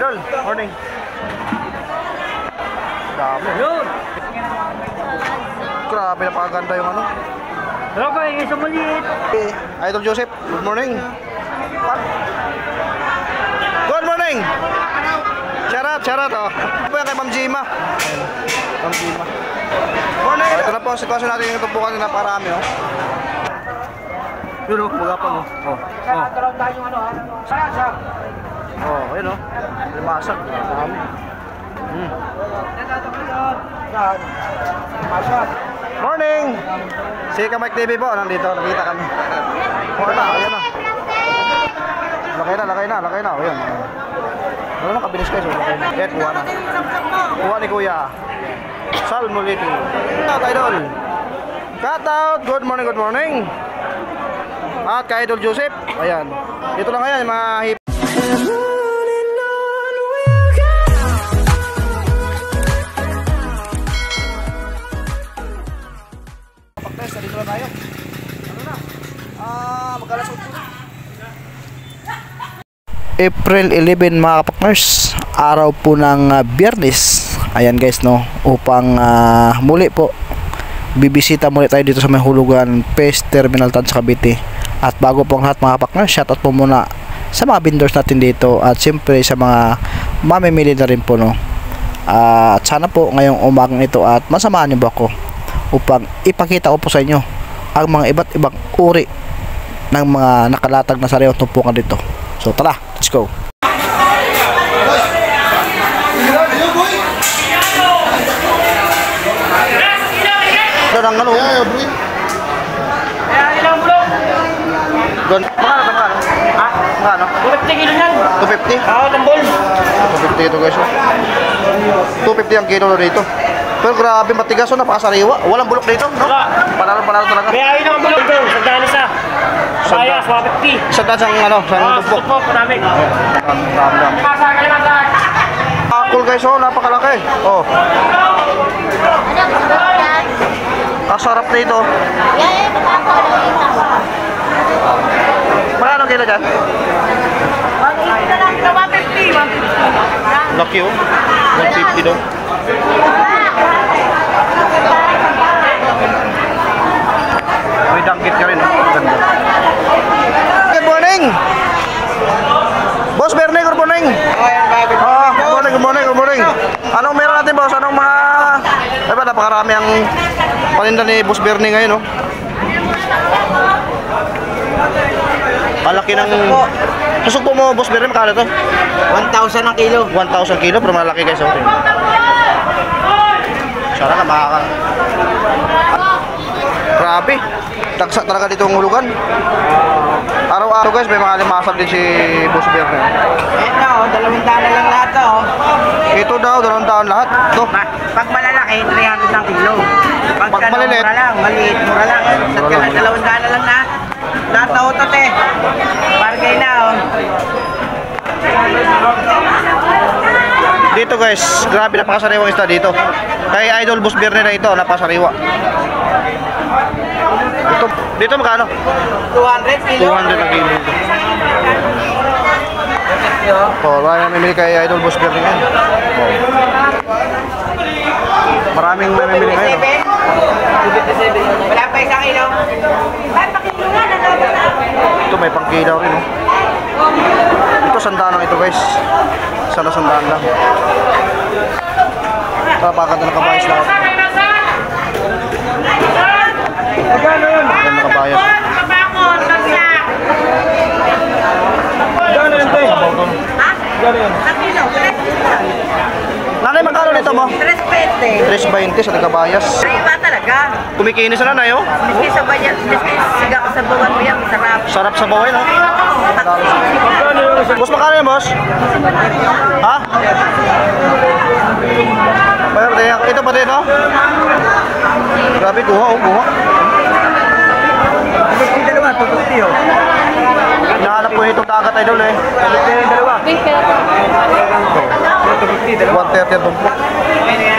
Idol, morning. Dami. Yun! Grabe, napakaganda yung ano. Hello kayo, isang maliit. Idol Joseph, good morning. Good morning! Shout out, oh. Ito po yan kay Ma'am Jima. Ma'am Jima. Morning! Ito na po ang sitwasyon natin yung tumpukan na naparami, oh. Yun, oh, magapang, oh. Oh, ayun, oh. Limasag, dami. Morning! Si Kamike TV po, nandito, nakita kami. Okay na, ayan na. Lakay na, ayan. Ano na, kabilis kayo, lakay na. Kaya, kuha na. Kuha ni Kuya. Salmoliti. Shout out, Idol. Shout out, good morning. At kay Idol Joseph, ayan. Dito lang ayan, mga hip. Pag-test, dito lang tayo. Ano na? Magalas ko. April 11 mga kapakners, araw po ng Biyernes. Ayan guys, no, upang muli po bibisita muli tayo dito sa may hulugan Pace Terminal Tan sa Cavite. At bago po ang lahat mga kapakners, shoutout po muna sa mga vendors natin dito at siyempre sa mga mamimili na rin po, no. At sana po ngayong umagang ito at masamahan niyo po ako upang ipakita ko po sa inyo ang mga iba't ibang uri ng mga nakalatag na sariwang tumpukan dito. So tara, let's go. Ito ng ano? Ilang bulong? Doon, magkano? Ha? Magkano? 250 kilo yan. 250? Oo, tambol. 250 ito guys. 250 ang kilo dito. Pero grabe matigas, oh, napakasariwa. Walang bulok dito, no? Wala. Panalo talaga. Kaya ayun ang bulong dito. Sandaan isa. Sayas, 150. Isa tayo sa tumpok. Tumpok, namin. Ramdam. Pasagay lang lahat. Cool guys, oh, napakalaki. Oh. Kasarap na ito. Magkano kilo dyan? 150. Laki, oh. 150 daw. May danggit ka rin, oh. Ganda. Good morning! Boss Bernie, good morning! Good morning. Anong meron natin, boss? Anong mga... Ay ba, napakarami ang paninda ni Boss Bernie ngayon, oh. Malaki ng... Susugpo mo, Boss Bernie, makala to? 1,000 ang kilo. 1,000 kilo, pero malaki guys, oh. Sana ka makaka... Grabe. Dagsa talaga dito ang hulugan. Araw-araw guys, may mga limasag din si Boss Bernie. Ayan na, 200 na lang lahat to. Ito daw, 200 lahat. Ito. Pag malalaki, 300 ang kilo. Pag maliliit, mura lang, maliit, mura lang. Sa kanya, 200 na lang na. Lahat na utot eh. Bargay na, oh. Dito guys, grabe napakasariwang isda dito. Kay Idol Boss Bernie na ito, napakasariwa. Dito magkano? 200 kilo. 200 ang kilo. Oh, maraming mamimili kay Idol Boss Bernie ngayon. Oh. Maraming mamimili ngayon. 257. Wala pa isang kilo. Ay, pakilo nga na. Ito may pangkilaw rin, oh. Ito sandaan lang ito guys. Sana sandaan lang. Napakaganda na kabayas lahat. Magkano yun? Maganda na kabayas. Magkano yun, Tay? Magkano yun? Nanay, magkano nito mo? 320. 320 sa nagkabayas. Iba talaga. Kumikinis na nanay, oh. Miski sa bayan, miski sa bawan mo yan, masarap. Sarap sa baway, no? Boss, magkano yan, boss? Ha? Bayar din. Ito pa din, no? Grabe, kuha, oh, kuha. Miski dalawa, tututi, oh. Hinahanap ko itong dagat, Idol, eh. Dalawa. 130 ang tumpok.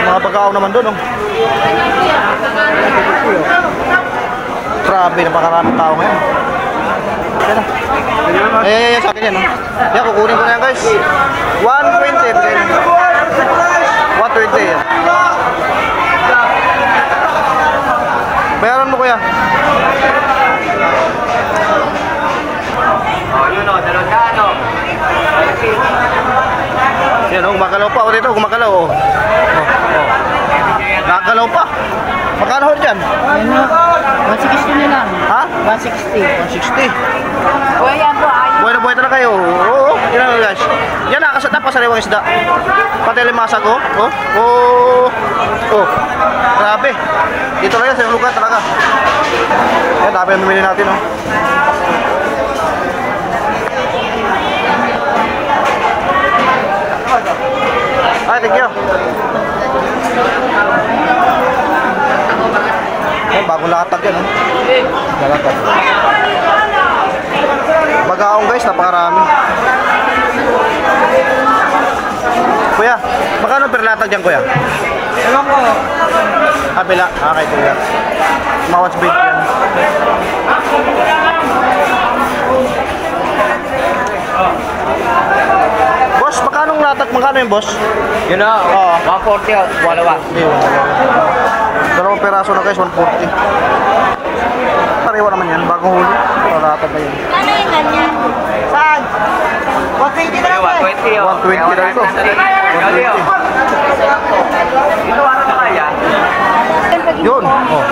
Mga bagao naman doon, oh. Grabe, napakaraming tao ngayon. Yan na. Sa akin yan, no? Yan, kukunin ko na yan, guys. 120. bigay mo. 120 yan. Bayaran mo kuya. Yun o, 200. Yan o, gumagalaw pa. O dito, gumagalaw o. Nagagalaw pa. Magkano ho dyan? Ano? 160 na lang. Ha? 160. 160. O yan po, ayun. Buhay na buhay talaga kayo. Oo, yun lang guys. Yan napasariwang isda. Pati limasag oh. Oh. Grabe. Dito lang yan sa lugar talaga. Yan, dami ang bumili natin oh. Ay, thank you. Ay, bagong latag yan oh. Latag. Magaong guys, napakarami. Kuya, magkano per latag dyan kuya? Ewan ko. Kabila, kay kuya. Mawas big yan. Boss, magkano latag? Magkano yung boss? Yun o, 140 o, wala. Dalawang peraso na guys, 140. Parewa naman yan, bagong huli. Latag na yun. Ano yung ganyan? Saan? 120 na lang. 120 o. 120 lang ito. 120. Ito ano na kaya? Yun. Oh.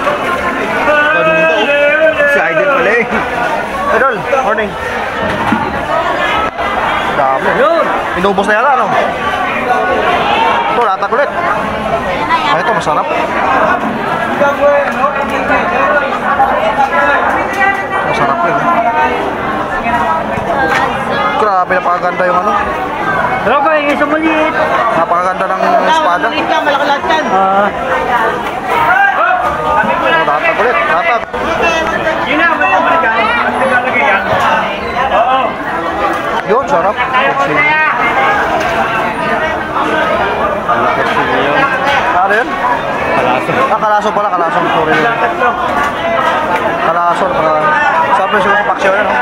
Si Idol pala eh. Idol, morning. Dami. Yun. Inubos na yata, ano? Ito, latak ulit. Ay, ito, masarap. Masarap yun. Grabe, napakaganda yung ano. Pero ko, yung isang maliit. Napakaganda ng espada. Maliit ka, malaki-laki yan. Latak ulit, latak. Yun na, maliit ka. Ang tagalagay yan. Oo. Yun, sarap. Ano yun? Kalaso. Kalaso pala, kalaso. Sorry. Kalaso. Sarap na siguro sa paksyo yan, no?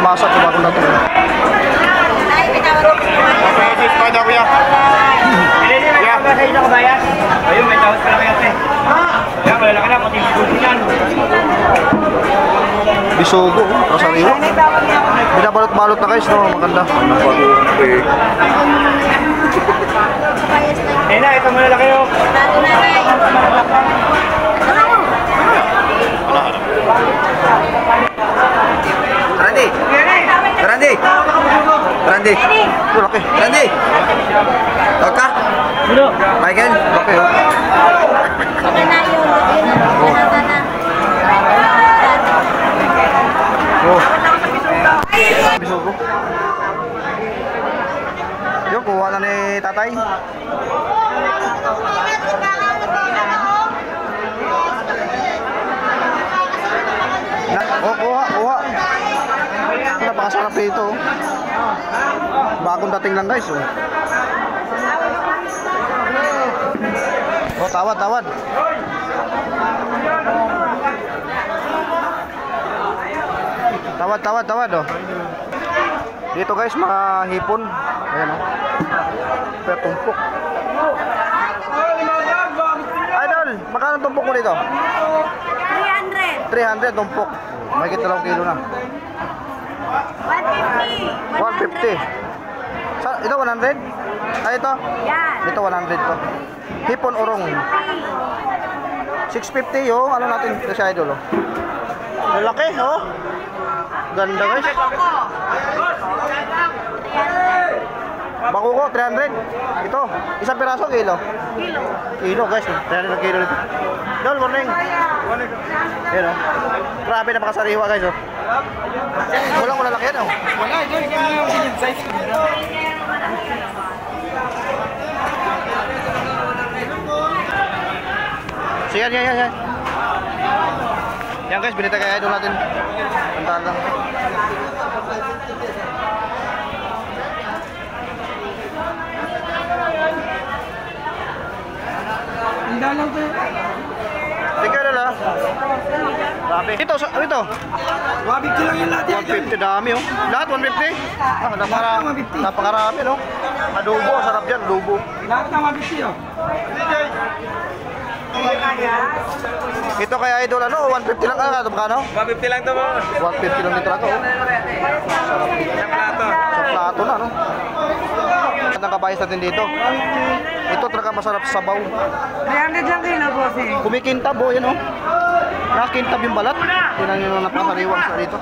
Masak ko bago na ito. Ay, may tawag ko. Espada kuya. Kaya ba sa inyo kabayan? Ayun, may tawag pala kayo ate. Kaya malalaki na, pati yung yan. Bisugo, kasariwa. Binabalot-balot na guys, no? Maganda. Eh na, ito malalaki yun. Bago na rin. Randy! Randy! Ito, laki. Randy! Tawag ka? Michael? Laki, oh. Saka na yun. Yun ang na. Oh. Bisugo. Yun, kuha na ni tatay. Oh, kuha. Napakasarap ito. Bagong dating lang guys. Oh, tawad. Tawad oh. Dito guys, mga hipon. Ayan oh. Pero tumpok. Idol, magkano tumpok mo dito? 300. 300 tumpok. May kita 2 kilo na. 150. 150. Ito 100? Ay ito? Yan. Ito 100 to. Hipon urong. 650 yung ano natin kasi idol oh. Malaki oh. Ganda guys. Bakuko 300. Ito, isang piraso kilo. Kilo guys, 300 na kilo nito. Dol, morning. Ayan oh. Grabe, napakasariwa guys oh. Wala laki yan oh. Wala, ito yung size ko. So yan. Yan guys, binita kaya idol natin. Puntahan lang. Ang dalang to. Sige na lang. Grabe. Ito, ito. 150 lang yung lahat yan. 150, dami oh. Lahat 150? Ah, napakarami no. Adobo, sarap yan, adobo. Lahat ng 150 oh. Ito kaya idol ano, 150 lang ano, magkano? 150 lang to mo. 150 lang dito ako. Sarap dito. Isang plato. Sa plato na no. Ang kabayas natin dito. Ito talaga masarap sa sabaw. 300 lang kilo, boss eh. Kumikintab oh, yan oh. Nakakintab yung balat. Tingnan nyo na napakariwang sa dito.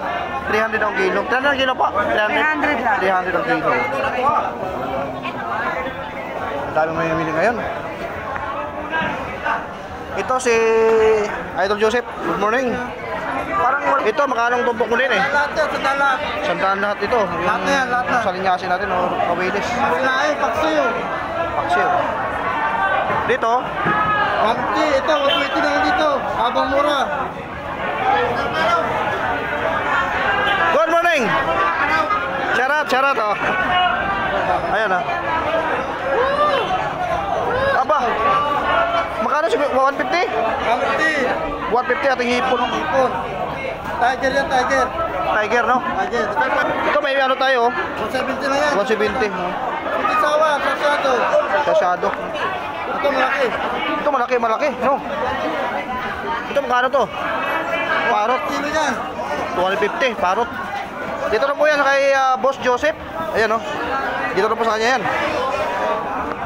300 ang kilo. 300 ang kilo po? 300 lang. 300 ang kilo. Ang dami may namili ngayon. Ito si Idol Joseph. Good morning. Parang ito, makanong tumpok mo din eh. Lahat yan, sandaan lahat. Sandaan lahat ito. Lahat na yan, lahat na. Sa linyasin natin o kawilis. Wala eh, paksiyo. Paksiw. Dito, 150, ito, 120 lang dito. Habang mura. good morning. Charat oh. Ayan ah. Aba. Magkano si 150? 150. 150 ating hipon. Ipon. Tiger yan, tiger. Tiger no? Tiger. Ito may ano tayo 170 lang yan. 170 no? Ito sawa, sasyado. Kasyado. Ito malaki. Ito malaki no? Ito magkano to? Parot. Kilo yan. 250 parot. Dito na po yan kay Boss Joseph. Ayan no? Dito na po sa kanya yan.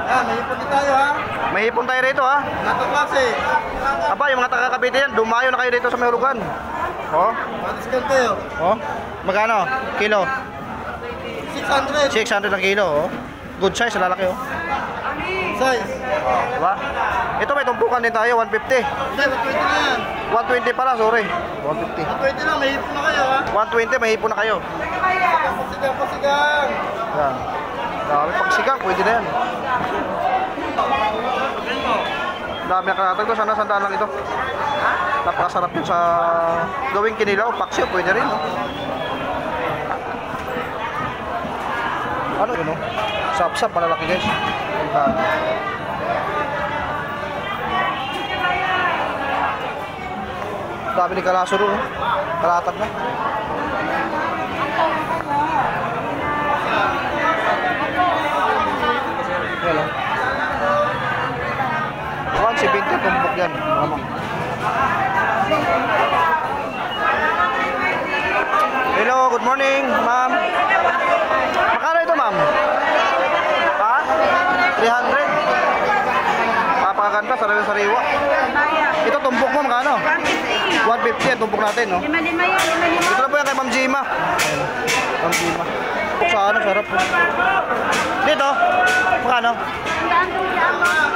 Yan, may ipon din tayo ha. May hipon tayo rito ha. Nato klase. Aba, yung mga taga-Cavite yan, dumayo na kayo dito sa Mayulugan. Oh, Madiscount kayo. oh. Magkano? Kilo? 600. 600 ang kilo oh. Good size, lalaki oh. Size. Diba? Ito may tumpukan din tayo, 150. Hindi, 120 na yan. 120 pala, sorry. 150. 120 lang, may ipon na kayo ha. 120, may hipon na kayo. Pasigang, pasigang. Yan. Dami pagsigang, pwede na yan. Dami na kanatag to, sana sandaan lang ito. Napakasarap yun sa gawing kinilaw, paksyo, pwede rin. No? Ano yun, no? Sap-sap, malalaki guys. Dami ni Kalaso rin, no? Kalatag na. Hello. 170 tumbok yan. Hello, good morning, ma'am. Magkano ito, ma'am? Ha? 300. Napakaganda, sariwa-sariwa. Ito, tumbok mo, magkano? 150 yan, tumbok natin, no? 5-5 yan, 5-5. Ito na po yan kay Ma'am Jima. Ma'am Jima. Sa ano, sarap po. Dito, magkano?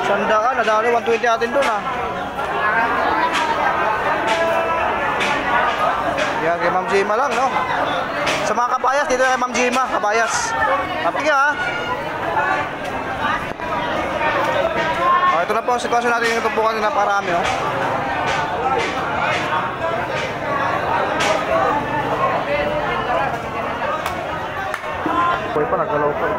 Sandaan, nadali 120 atin doon ah. Yan, kay Ma'am Jima lang, no? Sa mga kabayas, dito kay Ma'am Jima, kabayas. Sige ha. Ito na po ang sitwasyon natin yung tumpukan na parami, oh. Pwede pa, nagalaw pa eh.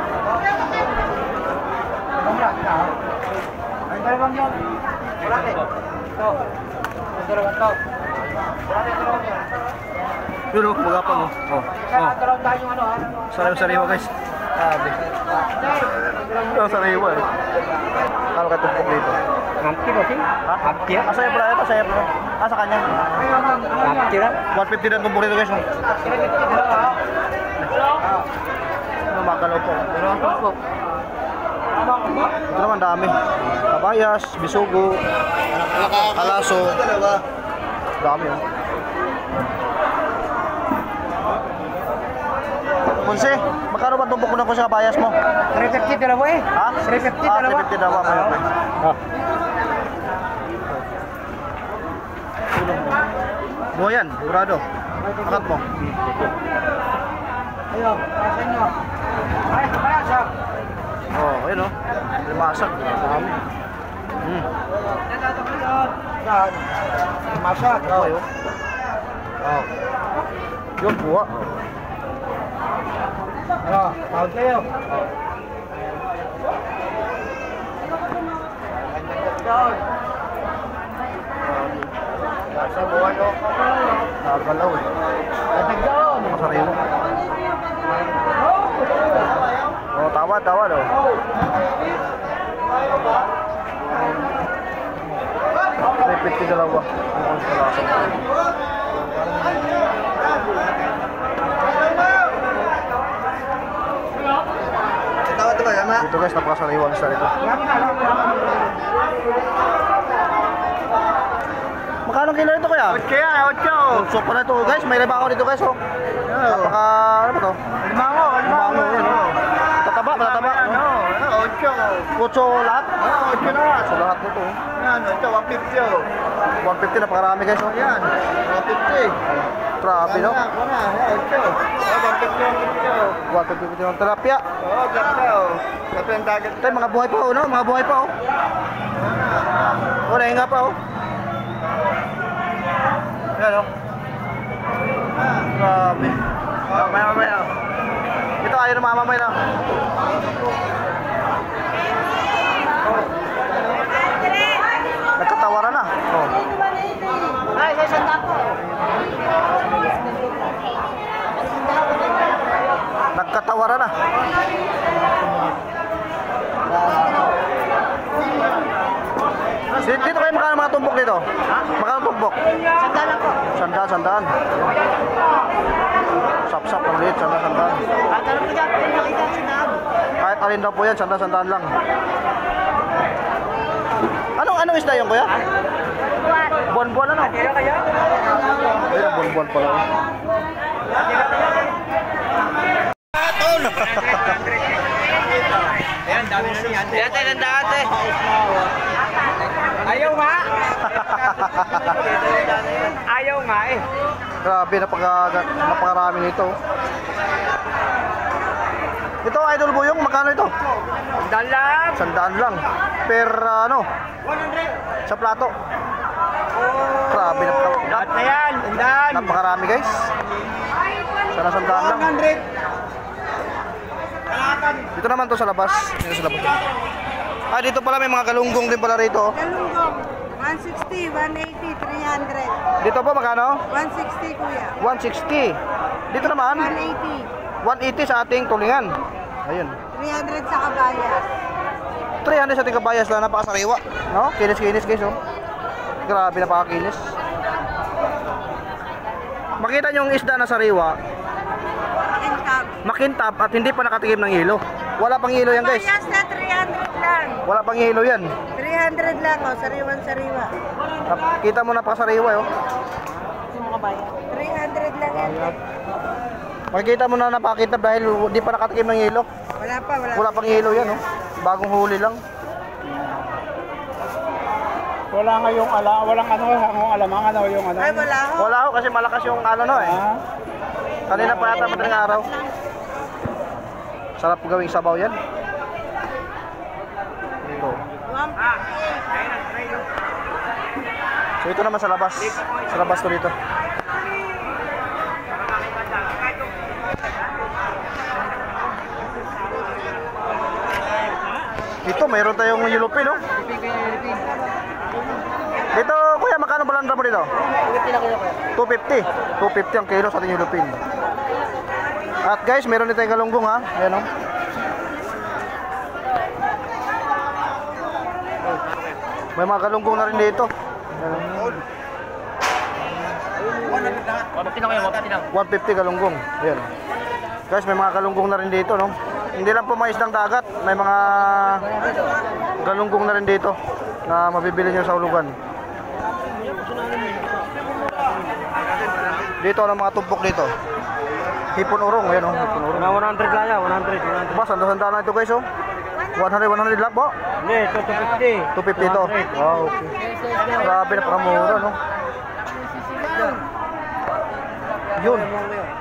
Yun o, magapang o. Sariwa-sariwa guys. Sabi. Ang sariwa eh. Kalo ka tumpok dito? Mampi ba siya? Ha? Mampi? Sa'yo pala ito, sa'yo pala. Sa kanya. Mampi lang. 150 na tumpok dito guys. Magalaw po. Ito naman dami. Kabayas, bisugo, kalaso. Dami oh. Kunsi, magkano ba tumpok mo na ko sa kabayas mo? 350 dalawa eh. Ha? 350 dalawa. 350 dalawa kayo. Buha yan, sigurado. Angat mo. Ayun, kasin nyo. Ay, kapalas ha. Oh, ayun oh. Limasag. Dami. Saan? Masak. Oh, yun. Oh. Yun, buha. Tawag kayo. Sa buwan o. Nakagalaw eh. Masariwa. Oh, tawad oh. Repeat ko dalawa. Tawad ba yan, ha? Dito guys, napakasariwa ang isa rito. Magkano kilo ito kuya? 8 yan, 8. So pala ito guys, may libango dito guys oh. Napaka, ano ba to? Limango. Yan oh. Tataba, matataba. Ano, 8. Kutso lahat? 8 na. So lahat nito oh. Yan, ito, 150 o. 150 napakarami guys oh. Yan, 150. Grabe no? Wala, 8. 150 ng tilapia. Oo, ganda o. Ganda yung dagat. Tay, mga buhay pa oh, no? Mga buhay pa oh. Oh, nahinga pa oh. Yan oh. Grabe. Mamaya. Ito ayaw na mamamay na. Nagkatawaran na. Oh. Ay, sa sanda ko. Nagkatawaran na. Dito kayo magkano mga tumbok dito? Magkano tumbok? Sanda lang po. Sandaan. Sap-sap ang liit, sandaan. At alam ko dyan, pinakita sa daan. Kahit alin daw po yan, sandaan lang. Anong isda yun kuya? Buwan-buwan ano? Ayun, buwan-buwan pala. Ayan, dami na niyan. Ayan, tayo ng dati. Ayaw nga. Ayaw nga eh. Grabe, napakarami nito. Ito, Idol Buyong, magkano ito? Dalam. Sandaan lang. Per ano? 100. Sa plato. Grabe, Lahat na yan. Tandaan. napakarami guys. Sana sandaan lang. 100. Dito naman to sa labas. Dito sa labas. Dito pala may mga galunggong din pala rito. Galunggong. 160, 180, 300. Dito po magkano? 160 kuya. 160. Dito naman 180. 180 sa ating tulingan. Ayun. 300 sa kabayas. 300 sa ating kabayas lang, napakasariwa. No? Kinis-kinis guys oh. Grabe, napakakinis. Makita nyo yung isda na sariwa, Kintab. makintab at hindi pa nakatikim ng hilo. Wala pang hilo yan guys. Kabayas na 300 lang. Wala pang hilo yan. 300 lang oh, sariwan-sariwa. Kita mo napakasariwa oh. 300 lang yan. Makikita mo na napakitab dahil hindi pa nakatikim ng hilo. Wala pa. Wala pang hilo yan oh. Bagong huli lang. Wala nga yung walang alamang yung ano. Ay, wala ho. Wala ho kasi malakas yung ano eh. Kanina pa yata madaling araw. Sarap gawing sabaw yan. Ito. So ito naman sa labas. Sa labas to dito. Dito mayroon tayong yulupin no? Dito kuya, magkano balandra mo dito? 250. 250 ang kilo sa ating yulupin. At guys, meron din tayong galunggong ha. Ayan o. May mga galunggong na rin dito. 150 galunggong. Ayan. Guys, may mga galunggong na rin dito no. Hindi lang po mga isdang dagat, may mga galunggong na rin dito na mabibili nyo sa ulugan. Dito ang mga tumpok dito. Hipon urong, ayan oh, hipon urong. 100 lang yan, 100. Ba, sanda-sanda na ito guys oh. 100 lang po. Hindi, 250. 250 ito. Wow, okay. Grabe, napakamura no. Yun.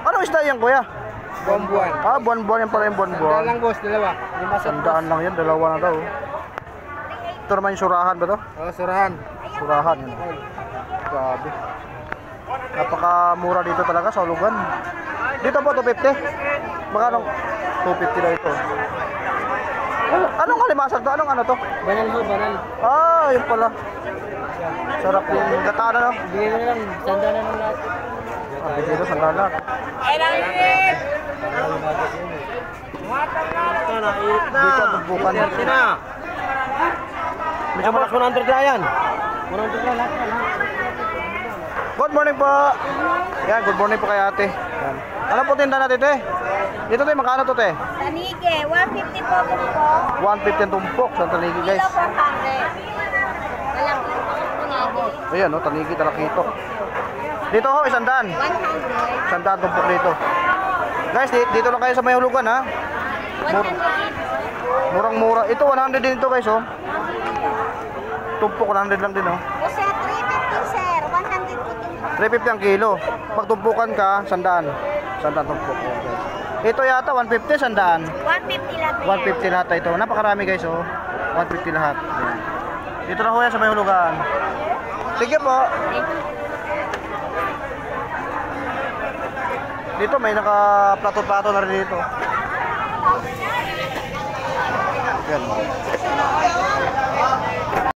Anong isda yan kuya? Buwan-buwan. Buwan-buwan yan pala yung buwan-buwan. lang boss, dalawa. Sandaan lang yan, dalawa na daw. Ito naman yung surahan ba to? Surahan. Surahan yun. Grabe. Napakamura dito talaga sa ulugan. Dito po 250. Magkano? 250 na ito. Anong kalimasag to? Anong ano to? Banal ho, banal. Yun pala. Sarap yung gata na, no? Bigay mo na lang, sanda na ng lahat. Bigay ko, sandala. Dito, bugbukan. Medyo malas 100 na yan. 100 na lahat. Good morning po. Yan, good morning po kay ate. Yan. Ano po tinda natin, te? Dito, te, magkano to, te? Tanige, 150 po po. 150 ang tumpok sa Tanigi, guys. Kilo 400. Malaki po tanige. Ayan, no, Tanigi, Talakito. Dito ho, 100. 100. 100 tumpok dito. Guys, dito lang kayo sa may hulugan, ha? 100. Murang-mura. Ito, 100 din ito, guys, oh. Tumpok, 100 lang din, oh. Kasi 350 sir, 100 po tumpok. 350 ang kilo. Pag tumpukan ka, 100. 100 tumpok. Ayan, guys. Ito yata, 150, 100. 150 lang po yan. 150 lahat na ito. Napakarami, guys, oh. 150 lahat. Ayan. Dito na ho yan sa may hulugan. Sige po. Dito may naka-plato-plato na rin dito. Yan.